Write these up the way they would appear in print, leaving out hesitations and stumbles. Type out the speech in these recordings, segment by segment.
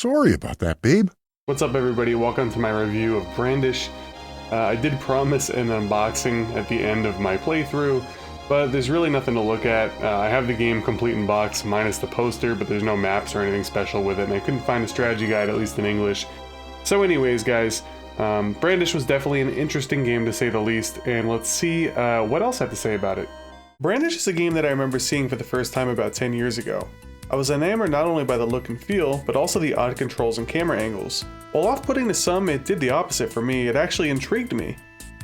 Sorry about that, babe. What's up, everybody? Welcome to my review of Brandish. I did promise an unboxing at the end of my playthrough, but there's really nothing to look at. I have the game complete in box minus the poster, but there's no maps or anything special with it, and I couldn't find a strategy guide, at least in English. So anyways, guys, Brandish was definitely an interesting game to say the least, and let's see what else I have to say about it. Brandish is a game that I remember seeing for the first time about 10 years ago. I was enamored not only by the look and feel, but also the odd controls and camera angles. While off-putting to some, it did the opposite for me. It actually intrigued me.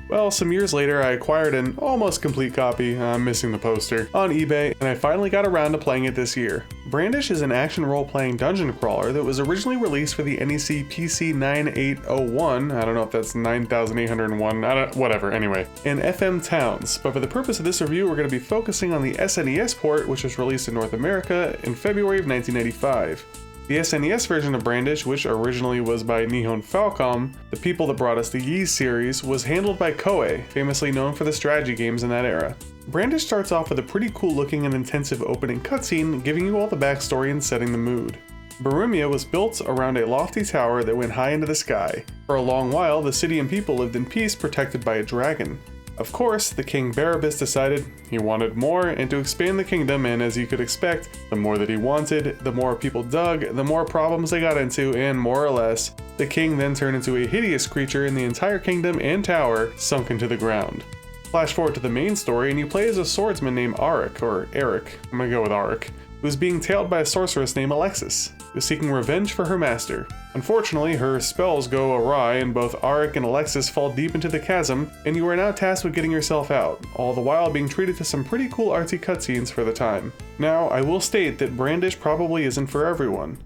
Well, some years later, I acquired an almost complete copy, missing the poster, on eBay, and I finally got around to playing it this year. Brandish is an action role-playing dungeon crawler that was originally released for the NEC PC 9801, I don't know if that's 9801, whatever, anyway, in FM Towns. But for the purpose of this review, we're going to be focusing on the SNES port, which was released in North America in February of 1995. The SNES version of Brandish, which originally was by Nihon Falcom, the people that brought us the Ys series, was handled by Koei, famously known for the strategy games in that era. Brandish starts off with a pretty cool looking and intensive opening cutscene, giving you all the backstory and setting the mood. Barumia was built around a lofty tower that went high into the sky. For a long while, the city and people lived in peace, protected by a dragon. Of course, the King Barabas decided he wanted more and to expand the kingdom, and as you could expect, the more that he wanted, the more people dug, the more problems they got into, and more or less, the king then turned into a hideous creature and the entire kingdom and tower sunk into the ground. Flash forward to the main story and you play as a swordsman named Arik, or Eric, I'm gonna go with Arik, who was being tailed by a sorceress named Alexis, who was seeking revenge for her master. Unfortunately, her spells go awry and both Arik and Alexis fall deep into the chasm, and you are now tasked with getting yourself out, all the while being treated to some pretty cool artsy cutscenes for the time. Now, I will state that Brandish probably isn't for everyone.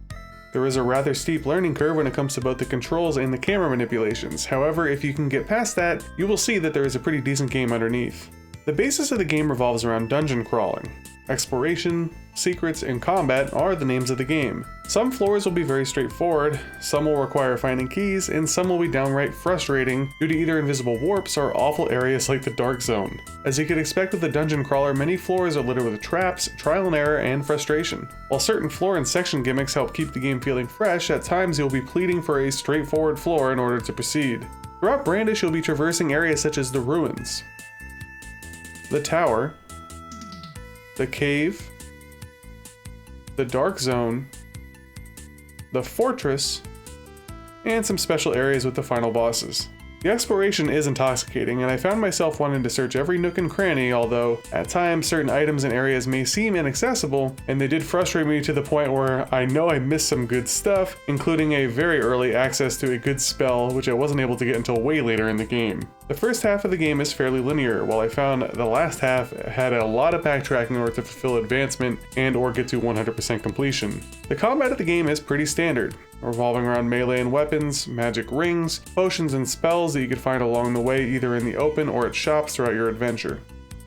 There is a rather steep learning curve when it comes to both the controls and the camera manipulations. However, if you can get past that, you will see that there is a pretty decent game underneath. The basis of the game revolves around dungeon crawling. Exploration, secrets, and combat are the names of the game. Some floors will be very straightforward, some will require finding keys, and some will be downright frustrating due to either invisible warps or awful areas like the Dark Zone. As you could expect with a dungeon crawler, many floors are littered with traps, trial and error, and frustration. While certain floor and section gimmicks help keep the game feeling fresh, at times you'll be pleading for a straightforward floor in order to proceed. Throughout Brandish, you'll be traversing areas such as the ruins, the tower, the cave, the Dark Zone, the fortress, and some special areas with the final bosses. The exploration is intoxicating, and I found myself wanting to search every nook and cranny, although at times certain items and areas may seem inaccessible, and they did frustrate me to the point where I know I missed some good stuff, including a very early access to a good spell, which I wasn't able to get until way later in the game. The first half of the game is fairly linear, while I found the last half had a lot of backtracking in order to fulfill advancement and or get to 100% completion. The combat of the game is pretty standard, revolving around melee and weapons, magic rings, potions and spells that you could find along the way either in the open or at shops throughout your adventure.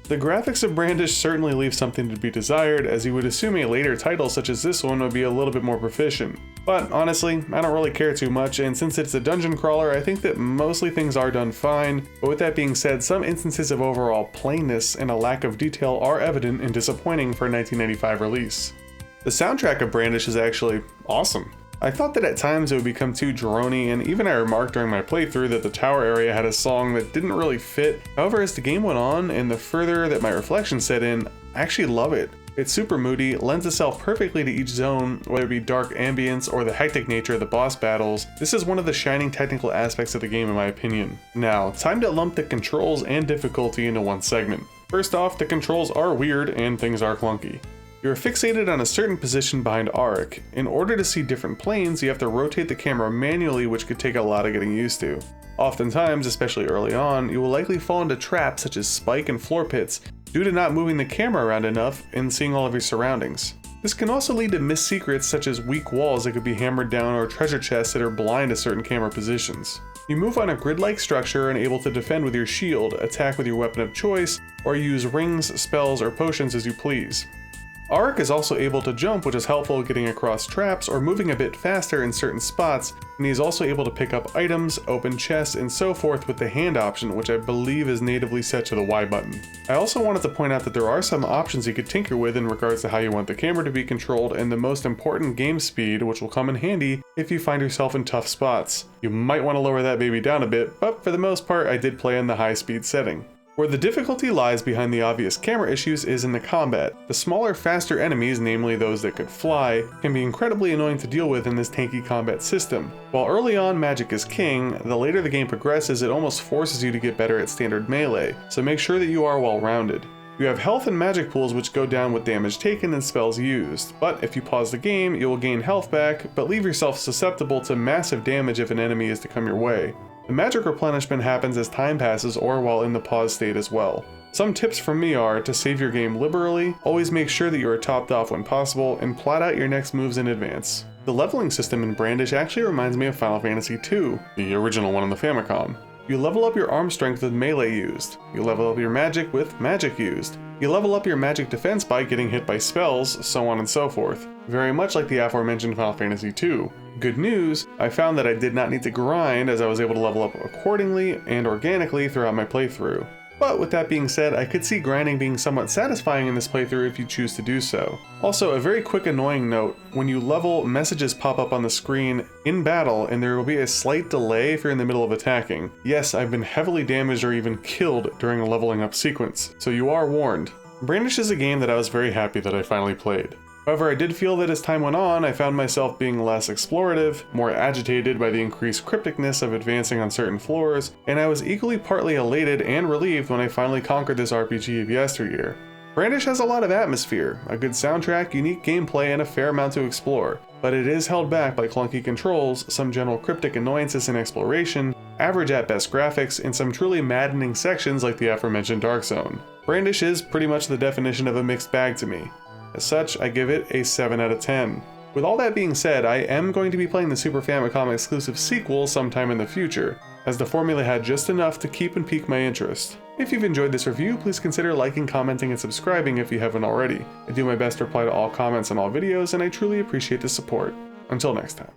The graphics of Brandish certainly leave something to be desired, as you would assume a later title such as this one would be a little bit more proficient. But honestly, I don't really care too much, and since it's a dungeon crawler, I think that mostly things are done fine. But with that being said, some instances of overall plainness and a lack of detail are evident and disappointing for a 1995 release. The soundtrack of Brandish is actually awesome. I thought that at times it would become too droney, and even I remarked during my playthrough that the tower area had a song that didn't really fit. However, as the game went on and the further that my reflection set in, I actually love it. It's super moody, lends itself perfectly to each zone, whether it be dark ambience or the hectic nature of the boss battles. This is one of the shining technical aspects of the game in my opinion. Now, time to lump the controls and difficulty into one segment. First off, the controls are weird and things are clunky. You're fixated on a certain position behind Arik. In order to see different planes, you have to rotate the camera manually, which could take a lot of getting used to. Oftentimes, especially early on, you will likely fall into traps such as spike and floor pits due to not moving the camera around enough and seeing all of your surroundings. This can also lead to missed secrets such as weak walls that could be hammered down or treasure chests that are blind to certain camera positions. You move on a grid-like structure and able to defend with your shield, attack with your weapon of choice, or use rings, spells, or potions as you please. Auric is also able to jump, which is helpful getting across traps or moving a bit faster in certain spots, and he is also able to pick up items, open chests, and so forth with the hand option, which I believe is natively set to the Y button. I also wanted to point out that there are some options you could tinker with in regards to how you want the camera to be controlled, and the most important, game speed, which will come in handy if you find yourself in tough spots. You might want to lower that baby down a bit, but for the most part I did play in the high speed setting. Where the difficulty lies behind the obvious camera issues is in the combat. The smaller, faster enemies, namely those that could fly, can be incredibly annoying to deal with in this tanky combat system. While early on magic is king, the later the game progresses it almost forces you to get better at standard melee, so make sure that you are well rounded. You have health and magic pools which go down with damage taken and spells used, but if you pause the game, you will gain health back, but leave yourself susceptible to massive damage if an enemy is to come your way. The magic replenishment happens as time passes or while in the pause state as well. Some tips from me are to save your game liberally, always make sure that you are topped off when possible, and plot out your next moves in advance. The leveling system in Brandish actually reminds me of Final Fantasy II, the original one on the Famicom. You level up your arm strength with melee used. You level up your magic with magic used. You level up your magic defense by getting hit by spells, so on and so forth. Very much like the aforementioned Final Fantasy II. Good news, I found that I did not need to grind as I was able to level up accordingly and organically throughout my playthrough. But with that being said, I could see grinding being somewhat satisfying in this playthrough if you choose to do so. Also, a very quick annoying note, when you level, messages pop up on the screen in battle and there will be a slight delay if you're in the middle of attacking. Yes, I've been heavily damaged or even killed during a leveling up sequence, so you are warned. Brandish is a game that I was very happy that I finally played. However, I did feel that as time went on, I found myself being less explorative, more agitated by the increased crypticness of advancing on certain floors, and I was equally partly elated and relieved when I finally conquered this RPG of yesteryear. Brandish has a lot of atmosphere, a good soundtrack, unique gameplay, and a fair amount to explore, but it is held back by clunky controls, some general cryptic annoyances in exploration, average at best graphics, and some truly maddening sections like the aforementioned Dark Zone. Brandish is pretty much the definition of a mixed bag to me. As such, I give it a 7 out of 10. With all that being said, I am going to be playing the Super Famicom exclusive sequel sometime in the future, as the formula had just enough to keep and pique my interest. If you've enjoyed this review, please consider liking, commenting, and subscribing if you haven't already. I do my best to reply to all comments on all videos, and I truly appreciate the support. Until next time.